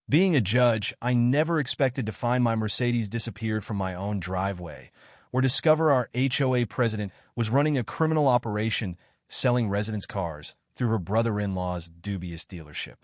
Being a judge, I never expected to find my Mercedes disappeared from my own driveway, or discover our HOA president was running a criminal operation selling residents' cars through her brother-in-law's dubious dealership.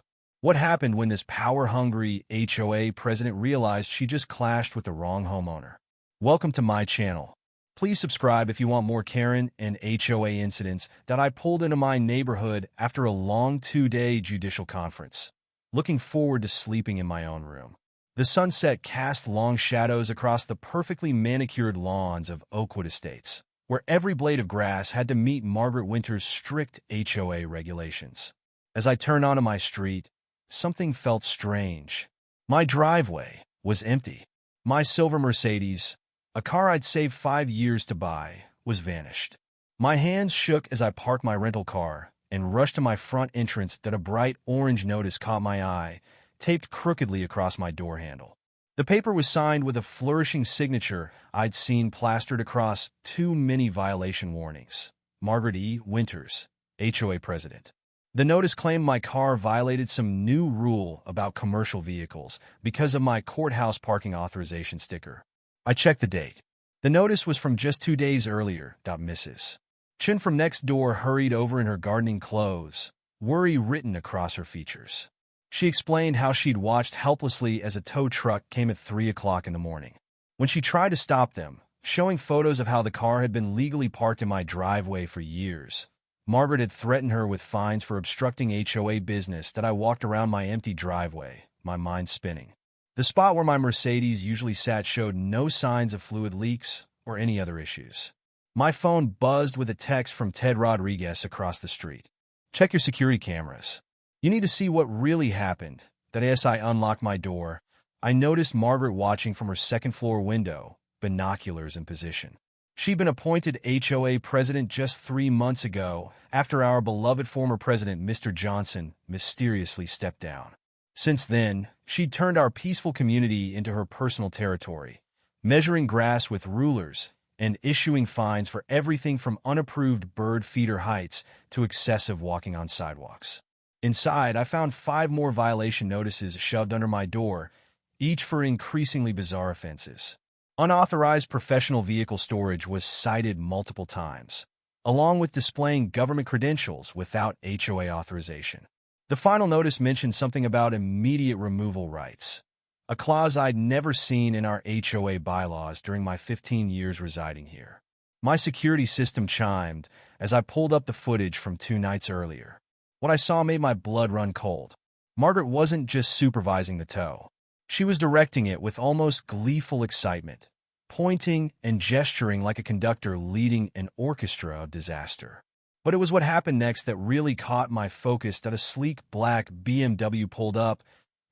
What happened when this power-hungry HOA president realized she just clashed with the wrong homeowner? Welcome to my channel. Please subscribe if you want more Karen and HOA incidents that I pulled into my neighborhood after a long 2-day judicial conference. Looking forward to sleeping in my own room. The sunset cast long shadows across the perfectly manicured lawns of Oakwood Estates, where every blade of grass had to meet Margaret Winter's strict HOA regulations. As I turned onto my street, something felt strange. My driveway was empty. My silver Mercedes, a car I'd saved 5 years to buy, was vanished. My hands shook as I parked my rental car and rushed to my front entrance that a bright orange notice caught my eye, taped crookedly across my door handle. The paper was signed with a flourishing signature I'd seen plastered across 2 mini violation warnings. Margaret E. Winters, HOA President. The notice claimed my car violated some new rule about commercial vehicles because of my courthouse parking authorization sticker. I checked the date. The notice was from just 2 days earlier. Mrs. Chin from next door hurried over in her gardening clothes, worry written across her features. She explained how she'd watched helplessly as a tow truck came at 3 o'clock in the morning. When she tried to stop them, showing photos of how the car had been legally parked in my driveway for years, Margaret had threatened her with fines for obstructing HOA business that I walked around my empty driveway, my mind spinning. The spot where my Mercedes usually sat showed no signs of fluid leaks or any other issues. My phone buzzed with a text from Ted Rodriguez across the street. Check your security cameras. You need to see what really happened. That as I unlocked my door, I noticed Margaret watching from her second-floor window, binoculars in position. She'd been appointed HOA president just 3 months ago after our beloved former president, Mr. Johnson, mysteriously stepped down. Since then, she'd turned our peaceful community into her personal territory, measuring grass with rulers and issuing fines for everything from unapproved bird feeder heights to excessive walking on sidewalks. Inside, I found 5 more violation notices shoved under my door, each for increasingly bizarre offenses. Unauthorized professional vehicle storage was cited multiple times, along with displaying government credentials without HOA authorization. The final notice mentioned something about immediate removal rights, a clause I'd never seen in our HOA bylaws during my 15 years residing here. My security system chimed as I pulled up the footage from 2 nights earlier. What I saw made my blood run cold. Margaret wasn't just supervising the tow. She was directing it with almost gleeful excitement, pointing and gesturing like a conductor leading an orchestra of disaster. But it was what happened next that really caught my focus. That a sleek black BMW pulled up,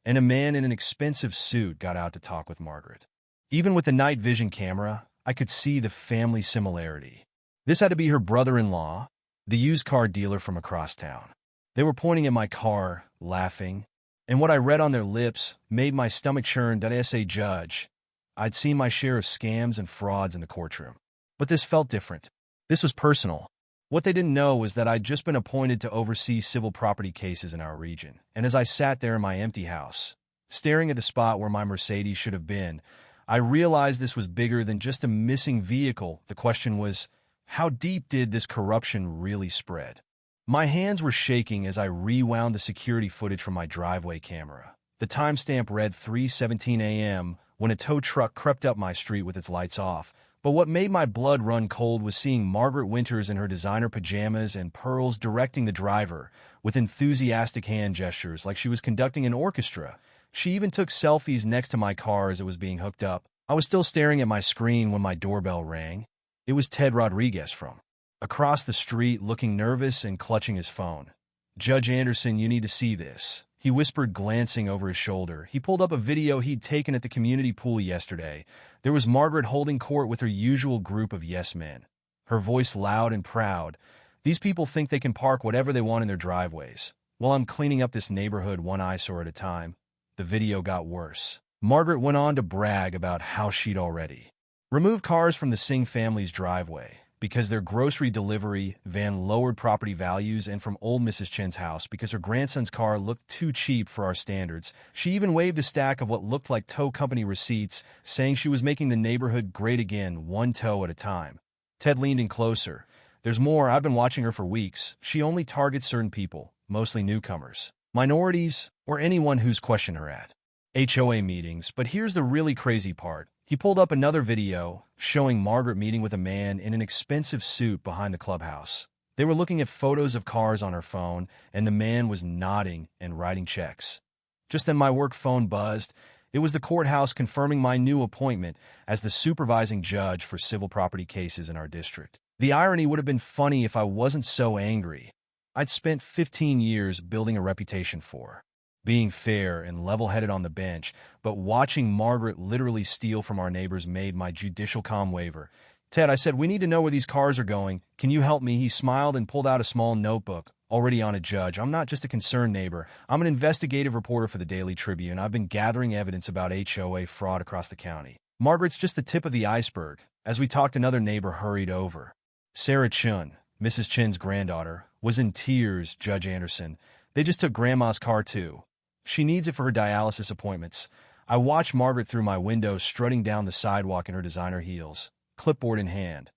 and a man in an expensive suit got out to talk with Margaret. Even with the night vision camera, I could see the family similarity. This had to be her brother-in-law, the used car dealer from across town. They were pointing at my car, laughing, and what I read on their lips made my stomach churn. As a judge, I'd seen my share of scams and frauds in the courtroom. But this felt different. This was personal. What they didn't know was that I'd just been appointed to oversee civil property cases in our region. And as I sat there in my empty house, staring at the spot where my Mercedes should have been, I realized this was bigger than just a missing vehicle. The question was, how deep did this corruption really spread? My hands were shaking as I rewound the security footage from my driveway camera. The timestamp read 3:17 a.m. when a tow truck crept up my street with its lights off. But what made my blood run cold was seeing Margaret Winters in her designer pajamas and pearls directing the driver with enthusiastic hand gestures like she was conducting an orchestra. She even took selfies next to my car as it was being hooked up. I was still staring at my screen when my doorbell rang. It was Ted Rodriguez from across the street, looking nervous and clutching his phone. "Judge Anderson, you need to see this," he whispered, glancing over his shoulder. He pulled up a video he'd taken at the community pool yesterday. There was Margaret holding court with her usual group of yes men, her voice loud and proud. "These people think they can park whatever they want in their driveways. While I'm cleaning up this neighborhood one eyesore at a time." The video got worse. Margaret went on to brag about how she'd already removed cars from the Singh family's driveway, because their grocery delivery van lowered property values, and from old Mrs. Chen's house because her grandson's car looked too cheap for our standards. She even waved a stack of what looked like tow company receipts, saying she was making the neighborhood great again, one tow at a time. Ted leaned in closer. There's more. I've been watching her for weeks. She only targets certain people, mostly newcomers, minorities, or anyone who's questioned her at HOA meetings. But here's the really crazy part. He pulled up another video showing Margaret meeting with a man in an expensive suit behind the clubhouse. They were looking at photos of cars on her phone, and the man was nodding and writing checks. Just then my work phone buzzed. It was the courthouse confirming my new appointment as the supervising judge for civil property cases in our district. The irony would have been funny if I wasn't so angry. I'd spent 15 years building a reputation for being fair and level-headed on the bench, but watching Margaret literally steal from our neighbors made my judicial calm waver. Ted, I said, we need to know where these cars are going. Can you help me? He smiled and pulled out a small notebook. Already on a judge. I'm not just a concerned neighbor. I'm an investigative reporter for the Daily Tribune. I've been gathering evidence about HOA fraud across the county. Margaret's just the tip of the iceberg. As we talked, another neighbor hurried over. Sarah Chun, Mrs. Chen's granddaughter, was in tears, Judge Anderson. They just took Grandma's car, too. She needs it for her dialysis appointments. I watched Margaret through my window, strutting down the sidewalk in her designer heels, clipboard in hand,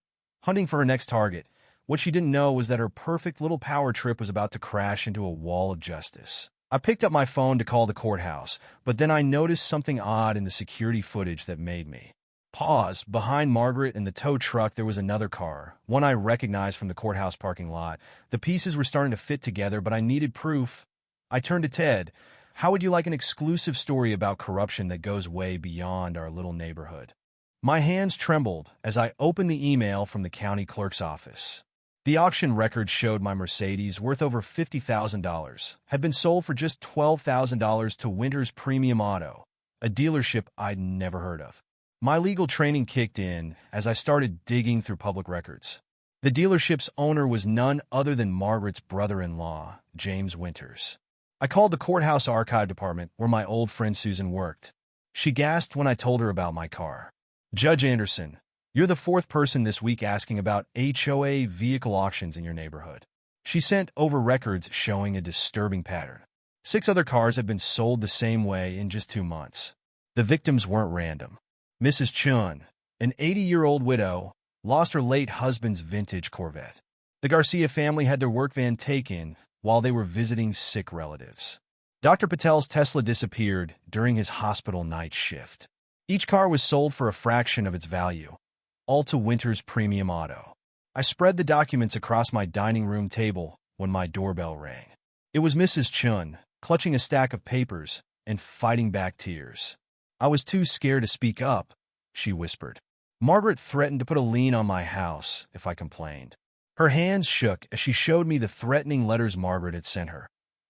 hunting for her next target. What she didn't know was that her perfect little power trip was about to crash into a wall of justice. I picked up my phone to call the courthouse, but then I noticed something odd in the security footage that made me pause. Behind Margaret and the tow truck, there was another car, one I recognized from the courthouse parking lot. The pieces were starting to fit together, but I needed proof. I turned to Ted. How would you like an exclusive story about corruption that goes way beyond our little neighborhood? My hands trembled as I opened the email from the county clerk's office. The auction record showed my Mercedes, worth over $50,000, had been sold for just $12,000 to Winters Premium Auto, a dealership I'd never heard of. My legal training kicked in as I started digging through public records. The dealership's owner was none other than Margaret's brother-in-law, James Winters. I called the courthouse archive department where my old friend Susan worked. She gasped when I told her about my car. Judge Anderson, you're the fourth person this week asking about HOA vehicle auctions in your neighborhood. She sent over records showing a disturbing pattern. 6 other cars had been sold the same way in just 2 months. The victims weren't random. Mrs. Chun, an 80-year-old widow, lost her late husband's vintage Corvette. The Garcia family had their work van taken while they were visiting sick relatives. Dr. Patel's Tesla disappeared during his hospital night shift. Each car was sold for a fraction of its value, all to Winters Premium Auto. I spread the documents across my dining room table when my doorbell rang. It was Mrs. Chun, clutching a stack of papers and fighting back tears. I was too scared to speak up, she whispered. Margaret threatened to put a lien on my house if I complained. Her hands shook as she showed me the threatening letters Margaret had sent her,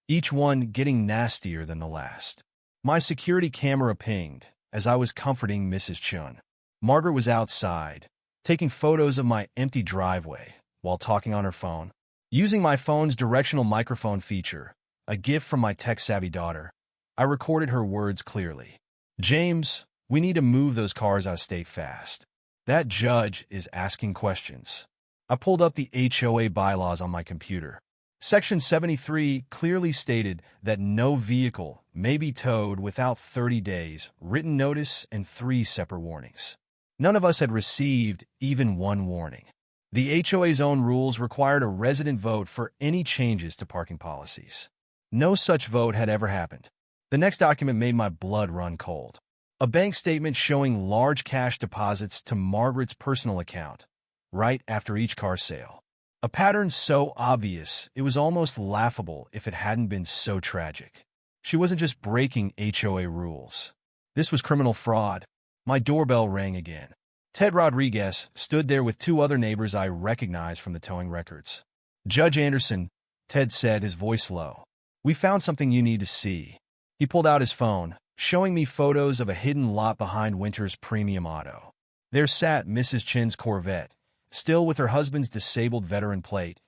each one getting nastier than the last. My security camera pinged as I was comforting Mrs. Chun. Margaret was outside, taking photos of my empty driveway while talking on her phone. Using my phone's directional microphone feature, a gift from my tech-savvy daughter, I recorded her words clearly. James, we need to move those cars out of state fast. That judge is asking questions. I pulled up the HOA bylaws on my computer. Section 73 clearly stated that no vehicle may be towed without 30 days, written notice, and 3 separate warnings. None of us had received even one warning. The HOA's own rules required a resident vote for any changes to parking policies. No such vote had ever happened. The next document made my blood run cold. A bank statement showing large cash deposits to Margaret's personal account, right after each car sale. A pattern so obvious, it was almost laughable if it hadn't been so tragic. She wasn't just breaking HOA rules. This was criminal fraud. My doorbell rang again. Ted Rodriguez stood there with 2 other neighbors I recognized from the towing records. Judge Anderson, Ted said, his voice low. We found something you need to see. He pulled out his phone, showing me photos of a hidden lot behind Winters Premium Auto. There sat Mrs. Chen's Corvette, still with her husband's disabled veteran plate,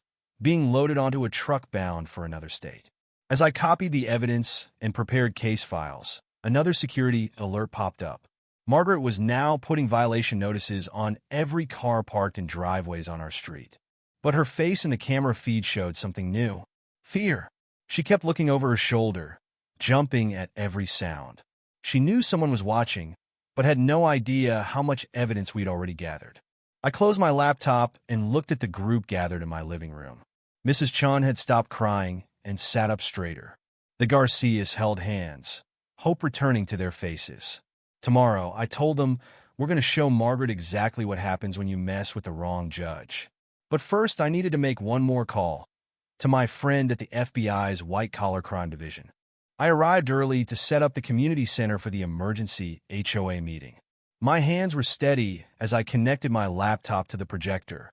being loaded onto a truck bound for another state. As I copied the evidence and prepared case files, another security alert popped up. Margaret was now putting violation notices on every car parked in driveways on our street. But her face in the camera feed showed something new. Fear. She kept looking over her shoulder, jumping at every sound. She knew someone was watching, but had no idea how much evidence we'd already gathered. I closed my laptop and looked at the group gathered in my living room. Mrs. Chun had stopped crying and sat up straighter. The Garcias held hands, hope returning to their faces. Tomorrow, I told them, we're going to show Margaret exactly what happens when you mess with the wrong judge. But first, I needed to make one more call to my friend at the FBI's White-Collar Crime Division. I arrived early to set up the community center for the emergency HOA meeting. My hands were steady as I connected my laptop to the projector,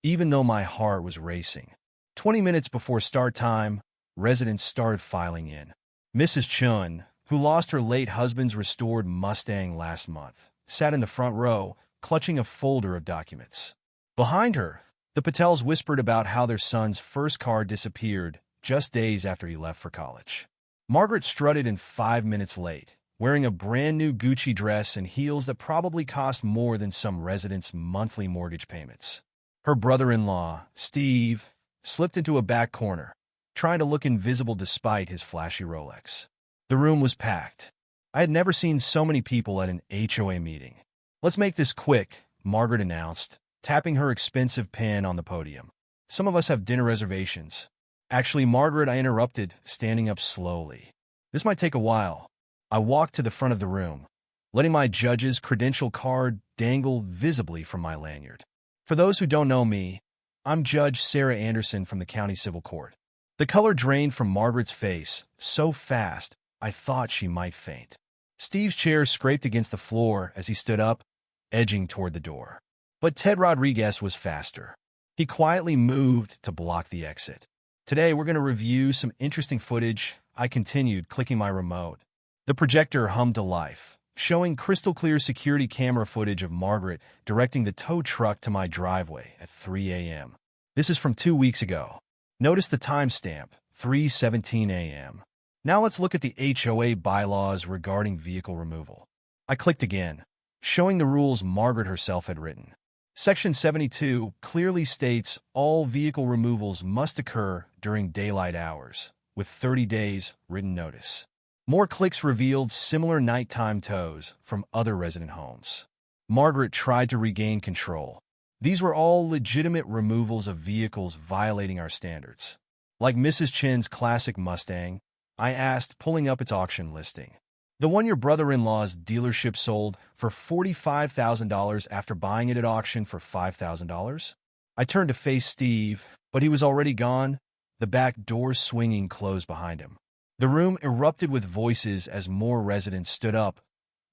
even though my heart was racing. 20 minutes before start time, residents started filing in. Mrs. Chun, who lost her late husband's restored Mustang last month, sat in the front row, clutching a folder of documents. Behind her, the Patels whispered about how their son's first car disappeared just days after he left for college. Margaret strutted in 5 minutes late, wearing a brand-new Gucci dress and heels that probably cost more than some residents' monthly mortgage payments. Her brother-in-law, Steve, slipped into a back corner, trying to look invisible despite his flashy Rolex. The room was packed. I had never seen so many people at an HOA meeting. "Let's make this quick," Margaret announced, tapping her expensive pen on the podium. "Some of us have dinner reservations." "Actually, Margaret," I interrupted, standing up slowly. "This might take a while." I walked to the front of the room, letting my judge's credential card dangle visibly from my lanyard. For those who don't know me, I'm Judge Sarah Anderson from the County Civil Court. The color drained from Margaret's face so fast I thought she might faint. Steve's chair scraped against the floor as he stood up, edging toward the door. But Ted Rodriguez was faster. He quietly moved to block the exit. "Today we're going to review some interesting footage," I continued, clicking my remote. The projector hummed to life, showing crystal-clear security camera footage of Margaret directing the tow truck to my driveway at 3 a.m. This is from 2 weeks ago. Notice the timestamp, 3:17 a.m. Now let's look at the HOA bylaws regarding vehicle removal. I clicked again, showing the rules Margaret herself had written. Section 72 clearly states all vehicle removals must occur during daylight hours, with 30 days written notice. More clicks revealed similar nighttime tows from other resident homes. Margaret tried to regain control. These were all legitimate removals of vehicles violating our standards. Like Mrs. Chin's classic Mustang, I asked, pulling up its auction listing. "The one your brother-in-law's dealership sold for $45,000 after buying it at auction for $5,000? I turned to face Steve, but he was already gone, the back door swinging closed behind him. The room erupted with voices as more residents stood up,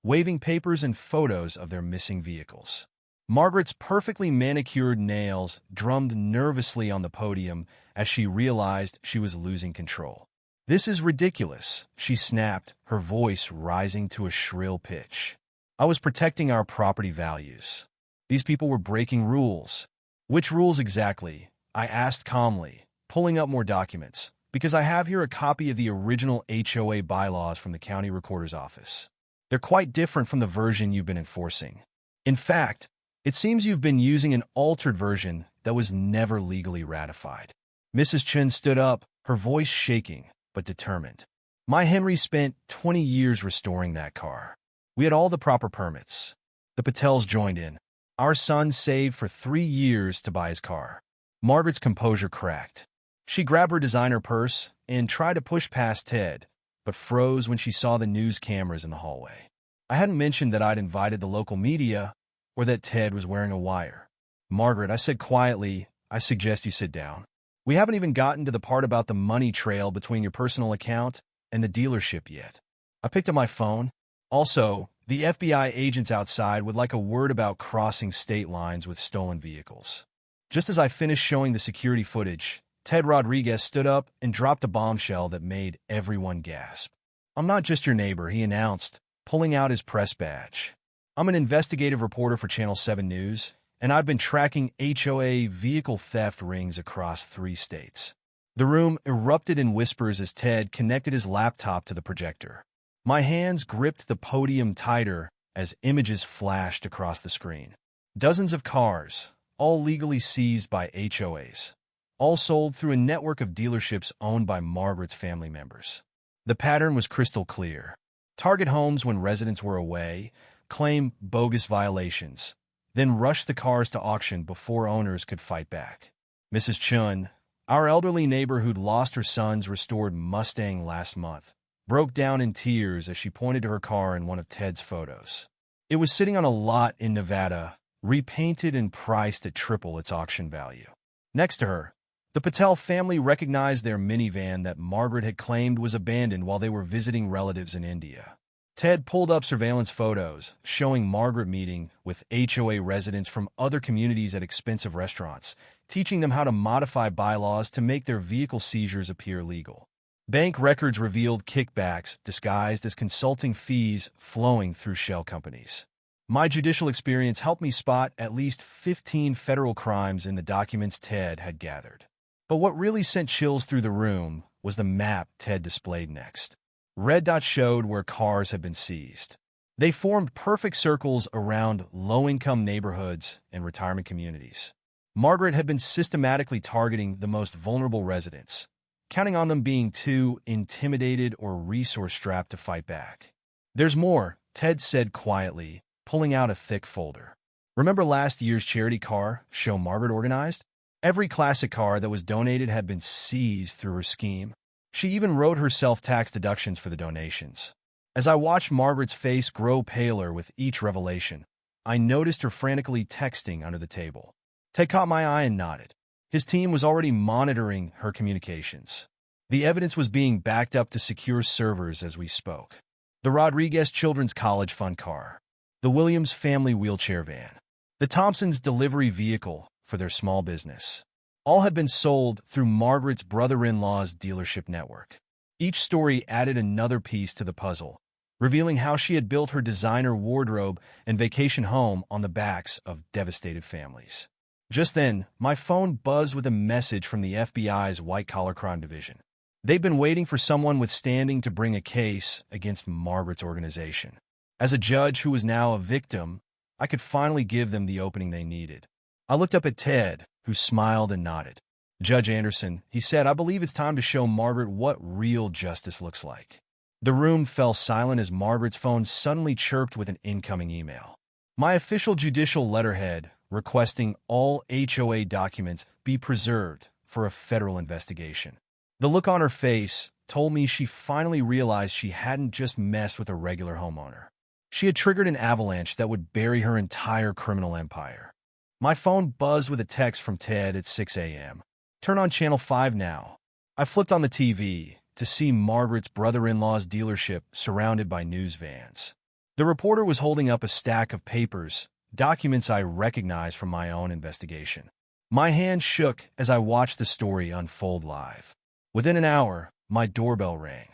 waving papers and photos of their missing vehicles. Margaret's perfectly manicured nails drummed nervously on the podium as she realized she was losing control. "This is ridiculous," she snapped, her voice rising to a shrill pitch. "I was protecting our property values. These people were breaking rules." "Which rules exactly?" I asked calmly, pulling up more documents, because I have here a copy of the original HOA bylaws from the county recorder's office. They're quite different from the version you've been enforcing. In fact, it seems you've been using an altered version that was never legally ratified. Mrs. Chin stood up, her voice shaking, but determined. "My Henry spent 20 years restoring that car. We had all the proper permits." The Patels joined in. "Our son saved for 3 years to buy his car." Margaret's composure cracked. She grabbed her designer purse and tried to push past Ted, but froze when she saw the news cameras in the hallway. I hadn't mentioned that I'd invited the local media or that Ted was wearing a wire. "Margaret," I said quietly, "I suggest you sit down. We haven't even gotten to the part about the money trail between your personal account and the dealership yet." I picked up my phone. "Also, the FBI agents outside would like a word about crossing state lines with stolen vehicles." Just as I finished showing the security footage, Ted Rodriguez stood up and dropped a bombshell that made everyone gasp. "I'm not just your neighbor," he announced, pulling out his press badge. "I'm an investigative reporter for Channel 7 News, and I've been tracking HOA vehicle theft rings across 3 states. The room erupted in whispers as Ted connected his laptop to the projector. My hands gripped the podium tighter as images flashed across the screen. Dozens of cars, all legally seized by HOAs, all sold through a network of dealerships owned by Margaret's family members. The pattern was crystal clear. Target homes when residents were away, claim bogus violations, then rush the cars to auction before owners could fight back. Mrs. Chun, our elderly neighbor who'd lost her son's restored Mustang last month, broke down in tears as she pointed to her car in one of Ted's photos. It was sitting on a lot in Nevada, repainted and priced at triple its auction value. Next to her, the Patel family recognized their minivan that Margaret had claimed was abandoned while they were visiting relatives in India. Ted pulled up surveillance photos showing Margaret meeting with HOA residents from other communities at expensive restaurants, teaching them how to modify bylaws to make their vehicle seizures appear legal. Bank records revealed kickbacks disguised as consulting fees flowing through shell companies. My judicial experience helped me spot at least 15 federal crimes in the documents Ted had gathered. But what really sent chills through the room was the map Ted displayed next. Red dots showed where cars had been seized. They formed perfect circles around low-income neighborhoods and retirement communities. Margaret had been systematically targeting the most vulnerable residents, counting on them being too intimidated or resource-strapped to fight back. "There's more," Ted said quietly, pulling out a thick folder. "Remember last year's charity car show Margaret organized? Every classic car that was donated had been seized through her scheme. She even wrote herself tax deductions for the donations." As I watched Margaret's face grow paler with each revelation, I noticed her frantically texting under the table. Ted caught my eye and nodded. His team was already monitoring her communications. The evidence was being backed up to secure servers as we spoke. The Rodriguez Children's College Fund car, the Williams family wheelchair van, the Thompsons' delivery vehicle for their small business. All had been sold through Margaret's brother-in-law's dealership network. Each story added another piece to the puzzle, revealing how she had built her designer wardrobe and vacation home on the backs of devastated families. Just then, my phone buzzed with a message from the FBI's white-collar crime division. They'd been waiting for someone with standing to bring a case against Margaret's organization. As a judge who was now a victim, I could finally give them the opening they needed. I looked up at Ted, who smiled and nodded. "Judge Anderson," he said, "I believe it's time to show Margaret what real justice looks like." The room fell silent as Margaret's phone suddenly chirped with an incoming email. My official judicial letterhead requesting all HOA documents be preserved for a federal investigation. The look on her face told me she finally realized she hadn't just messed with a regular homeowner. She had triggered an avalanche that would bury her entire criminal empire. My phone buzzed with a text from Ted at 6 a.m. "Turn on Channel 5 now." I flipped on the TV to see Margaret's brother-in-law's dealership surrounded by news vans. The reporter was holding up a stack of papers, documents I recognized from my own investigation. My hand shook as I watched the story unfold live. Within an hour, my doorbell rang.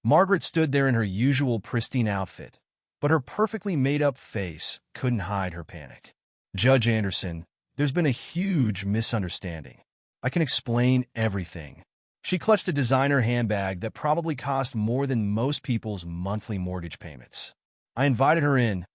Margaret stood there in her usual pristine outfit, but her perfectly made-up face couldn't hide her panic. "Judge Anderson, there's been a huge misunderstanding. I can explain everything." She clutched a designer handbag that probably cost more than most people's monthly mortgage payments. I invited her in,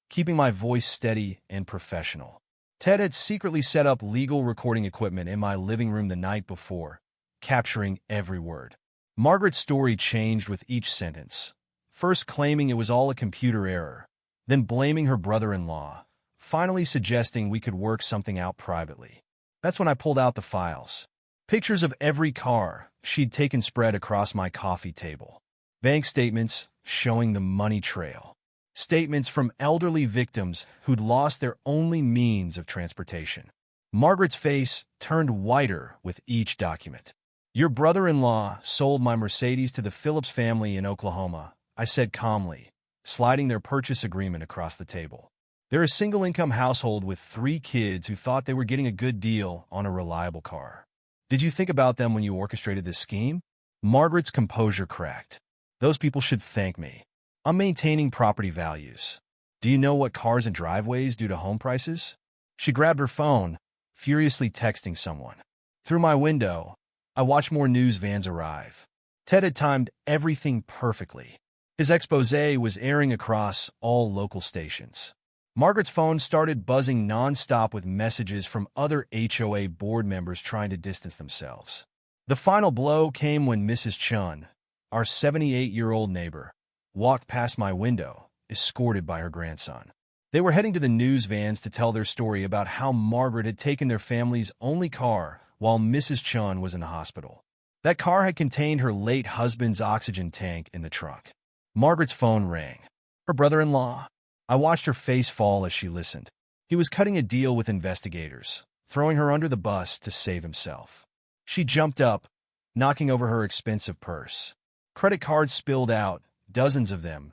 keeping my voice steady and professional. Ted had secretly set up legal recording equipment in my living room the night before, capturing every word. Margaret's story changed with each sentence, first claiming it was all a computer error, then blaming her brother-in-law, finally suggesting we could work something out privately. That's when I pulled out the files. Pictures of every car she'd taken spread across my coffee table. Bank statements showing the money trail. Statements from elderly victims who'd lost their only means of transportation. Margaret's face turned whiter with each document. "Your brother-in-law sold my Mercedes to the Phillips family in Oklahoma," I said calmly, sliding their purchase agreement across the table. "They're a single-income household with 3 kids who thought they were getting a good deal on a reliable car. Did you think about them when you orchestrated this scheme?" Margaret's composure cracked. "Those people should thank me. I'm maintaining property values. Do you know what cars and driveways do to home prices?" She grabbed her phone, furiously texting someone. Through my window, I watched more news vans arrive. Ted had timed everything perfectly. His exposé was airing across all local stations. Margaret's phone started buzzing nonstop with messages from other HOA board members trying to distance themselves. The final blow came when Mrs. Chun, our 78-year-old neighbor, walked past my window, escorted by her grandson. They were heading to the news vans to tell their story about how Margaret had taken their family's only car while Mrs. Chun was in the hospital. That car had contained her late husband's oxygen tank in the trunk. Margaret's phone rang. Her brother-in-law. I watched her face fall as she listened. He was cutting a deal with investigators, throwing her under the bus to save himself. She jumped up, knocking over her expensive purse. Credit cards spilled out, dozens of them,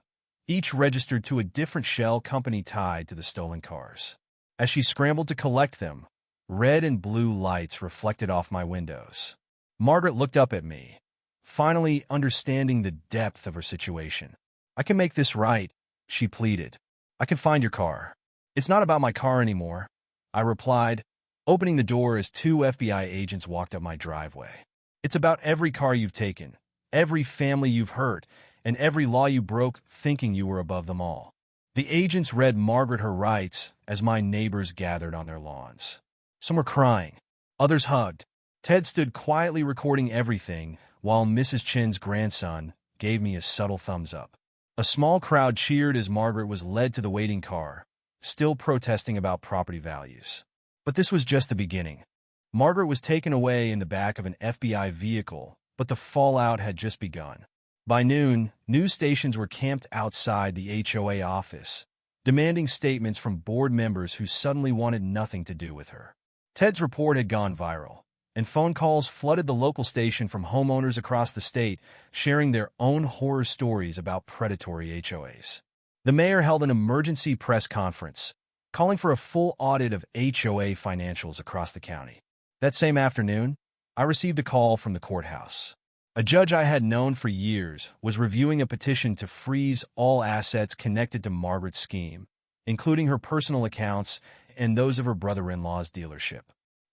each registered to a different shell company tied to the stolen cars. As she scrambled to collect them, red and blue lights reflected off my windows. Margaret looked up at me, finally understanding the depth of her situation. "I can make this right," she pleaded. "I can find your car." "It's not about my car anymore," I replied, opening the door as two FBI agents walked up my driveway. "It's about every car you've taken, every family you've hurt, and every law you broke thinking you were above them all." The agents read Margaret her rights as my neighbors gathered on their lawns. Some were crying, others hugged. Ted stood quietly recording everything, while Mrs. Chin's grandson gave me a subtle thumbs up. A small crowd cheered as Margaret was led to the waiting car, still protesting about property values. But this was just the beginning. Margaret was taken away in the back of an FBI vehicle, but the fallout had just begun. By noon, news stations were camped outside the HOA office, demanding statements from board members who suddenly wanted nothing to do with her. Ted's report had gone viral, and phone calls flooded the local station from homeowners across the state, sharing their own horror stories about predatory HOAs. The mayor held an emergency press conference, calling for a full audit of HOA financials across the county. That same afternoon, I received a call from the courthouse. A judge I had known for years was reviewing a petition to freeze all assets connected to Margaret's scheme, including her personal accounts and those of her brother-in-law's dealership.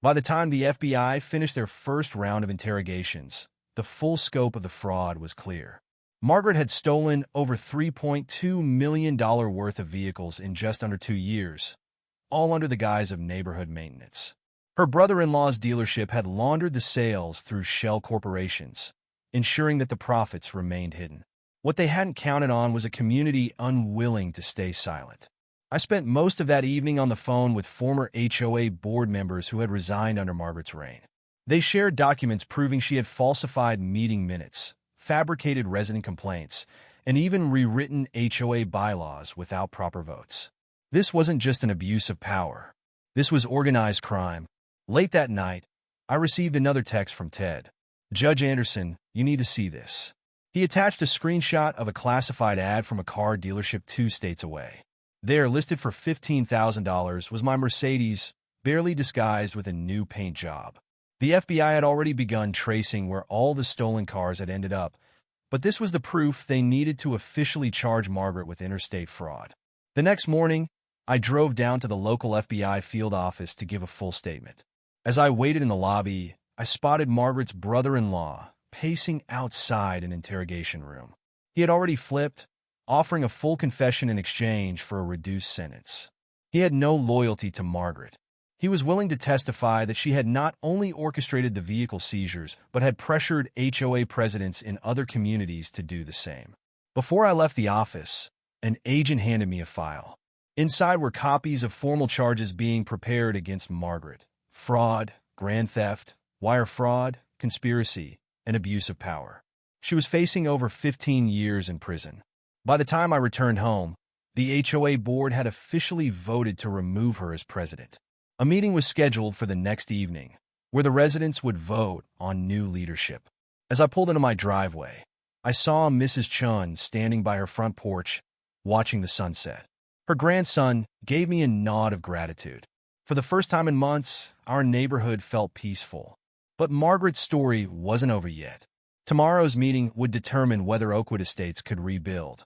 By the time the FBI finished their first round of interrogations, the full scope of the fraud was clear. Margaret had stolen over $3.2 million worth of vehicles in just under 2 years, all under the guise of neighborhood maintenance. Her brother-in-law's dealership had laundered the sales through shell corporations, ensuring that the profits remained hidden. What they hadn't counted on was a community unwilling to stay silent. I spent most of that evening on the phone with former HOA board members who had resigned under Margaret's reign. They shared documents proving she had falsified meeting minutes, fabricated resident complaints, and even rewritten HOA bylaws without proper votes. This wasn't just an abuse of power. This was organized crime. Late that night, I received another text from Ted. "Judge Anderson, you need to see this." He attached a screenshot of a classified ad from a car dealership 2 states away. There, listed for $15,000, was my Mercedes, barely disguised with a new paint job. The FBI had already begun tracing where all the stolen cars had ended up, but this was the proof they needed to officially charge Margaret with interstate fraud. The next morning, I drove down to the local FBI field office to give a full statement. As I waited in the lobby, I spotted Margaret's brother-in-law pacing outside an interrogation room. He had already flipped, offering a full confession in exchange for a reduced sentence. He had no loyalty to Margaret. He was willing to testify that she had not only orchestrated the vehicle seizures, but had pressured HOA presidents in other communities to do the same. Before I left the office, an agent handed me a file. Inside were copies of formal charges being prepared against Margaret: fraud, grand theft, wire fraud, conspiracy, and abuse of power. She was facing over 15 years in prison. By the time I returned home, the HOA board had officially voted to remove her as president. A meeting was scheduled for the next evening, where the residents would vote on new leadership. As I pulled into my driveway, I saw Mrs. Chun standing by her front porch, watching the sunset. Her grandson gave me a nod of gratitude. For the first time in months, our neighborhood felt peaceful. But Margaret's story wasn't over yet. Tomorrow's meeting would determine whether Oakwood Estates could rebuild,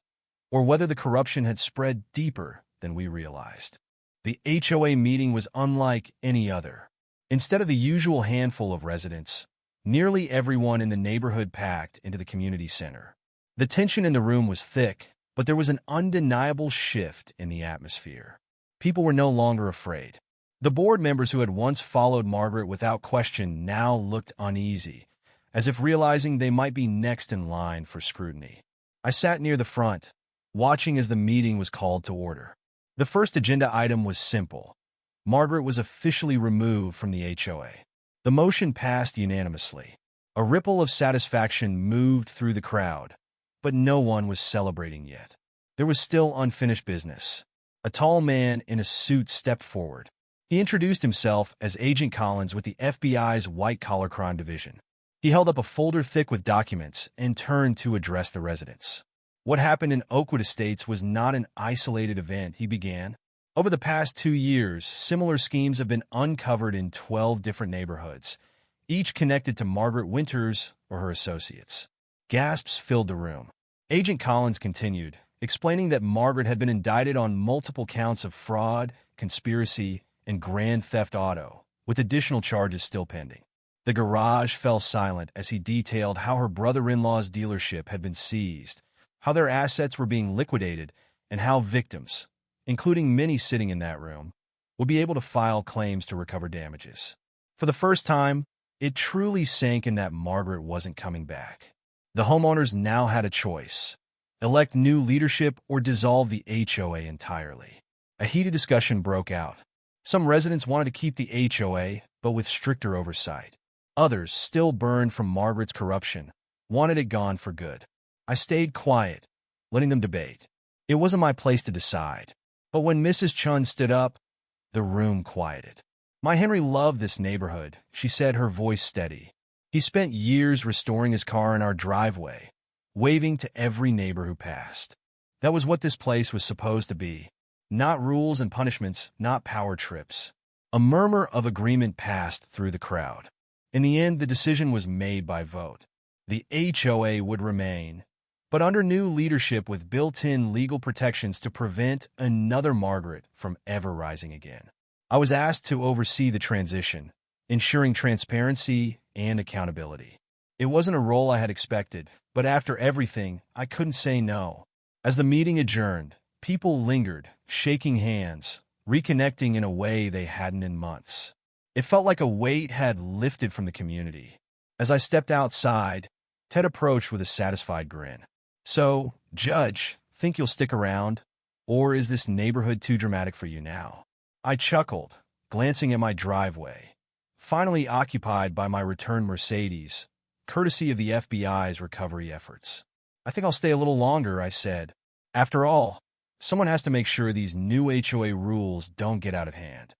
or whether the corruption had spread deeper than we realized. The HOA meeting was unlike any other. Instead of the usual handful of residents, nearly everyone in the neighborhood packed into the community center. The tension in the room was thick, but there was an undeniable shift in the atmosphere. People were no longer afraid. The board members who had once followed Margaret without question now looked uneasy, as if realizing they might be next in line for scrutiny. I sat near the front, watching as the meeting was called to order. The first agenda item was simple. Margaret was officially removed from the HOA. The motion passed unanimously. A ripple of satisfaction moved through the crowd, but no one was celebrating yet. There was still unfinished business. A tall man in a suit stepped forward. He introduced himself as Agent Collins with the FBI's White-Collar Crime Division. He held up a folder thick with documents and turned to address the residents. What happened in Oakwood Estates was not an isolated event, he began. Over the past 2 years, similar schemes have been uncovered in 12 different neighborhoods, each connected to Margaret Winters or her associates. Gasps filled the room. Agent Collins continued, explaining that Margaret had been indicted on multiple counts of fraud, conspiracy, and grand theft auto, with additional charges still pending. The garage fell silent as he detailed how her brother-in-law's dealership had been seized, how their assets were being liquidated, and how victims, including many sitting in that room, would be able to file claims to recover damages. For the first time, it truly sank in that Margaret wasn't coming back. The homeowners now had a choice: elect new leadership or dissolve the HOA entirely. A heated discussion broke out. Some residents wanted to keep the HOA, but with stricter oversight. Others, still burned from Margaret's corruption, wanted it gone for good. I stayed quiet, letting them debate. It wasn't my place to decide. But when Mrs. Chun stood up, the room quieted. "My Henry loved this neighborhood," she said, her voice steady. "He spent years restoring his car in our driveway, waving to every neighbor who passed. That was what this place was supposed to be. Not rules and punishments, not power trips." A murmur of agreement passed through the crowd. In the end, the decision was made by vote. The HOA would remain, but under new leadership with built-in legal protections to prevent another Margaret from ever rising again. I was asked to oversee the transition, ensuring transparency and accountability. It wasn't a role I had expected, but after everything, I couldn't say no. As the meeting adjourned, people lingered, shaking hands, reconnecting in a way they hadn't in months. It felt like a weight had lifted from the community. As I stepped outside, Ted approached with a satisfied grin. "So, Judge, think you'll stick around? Or is this neighborhood too dramatic for you now?" I chuckled, glancing at my driveway, finally occupied by my returned Mercedes, courtesy of the FBI's recovery efforts. "I think I'll stay a little longer," I said. "After all, someone has to make sure these new HOA rules don't get out of hand."